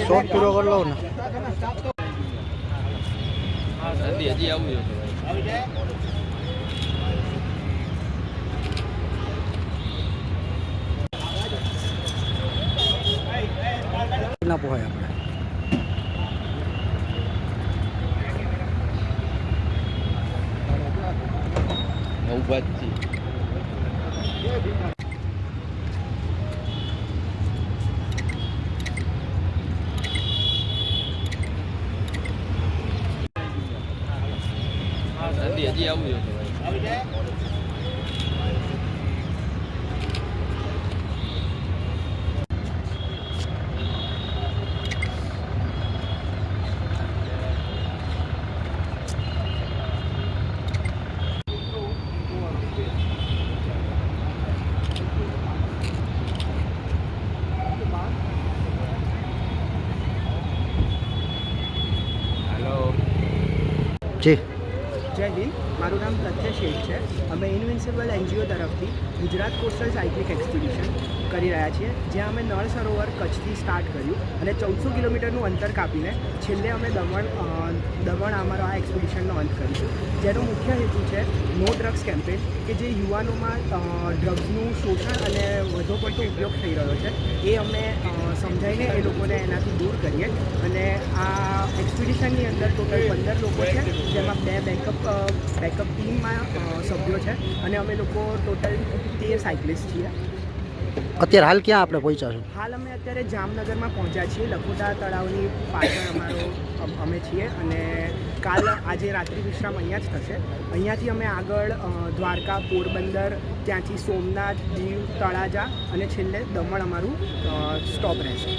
Short પૂરો કરી લઉં ને હજી આવું ના પોહાય આપણે નવબાદથી હજી આવું જી જય હિન્દ, મારું નામ પ્રત્યય શેઠ છે. અમે ઇન્વિન્સિબલ NGO તરફથી ગુજરાત કોસ્ટલ સાયક્લિક એક્સપિડિશન કરી રહ્યા છીએ, જ્યાં અમે નળ સરોવર કચ્છથી સ્ટાર્ટ કર્યું અને 1400 કિલોમીટરનું અંતર કાપીને છેલ્લે અમે દમણ અમારો આ એક્સપિડિશનનો અંત કરીશું, જેનો મુખ્ય હેતુ છે નો ડ્રગ્સ કેમ્પેન, કે જે યુવાનોમાં ડ્રગ્સનું શોષણ અને વધુ પડતો ઉપયોગ થઈ રહ્યો છે એ અમે સમજાવીને એ લોકોને એનાથી દૂર કરીએ. અને આ એક્સપિડિશનની અંદર ટોટલ 15 લોકો છે, જેમાં 2 બેકઅપ ટીમમાં સભ્યો છે અને અમે લોકો ટોટલ 13 સાયકલિસ્ટ છીએ. અત્યારે હાલ ક્યાં આપણે પહોંચ્યા છો? હાલ અમે અત્યારે જામનગરમાં પહોંચ્યા છીએ. લખોટા તળાવની પાછળ અમે છીએ અને આજે રાત્રિ વિશ્રામ અહીંયા જ થશે. અહીંયાથી અમે આગળ દ્વારકા, પોરબંદર, ત્યાંથી સોમનાથ, દીવ, તળાજા અને છેલ્લે દમણ અમારું સ્ટોપ રહેશે.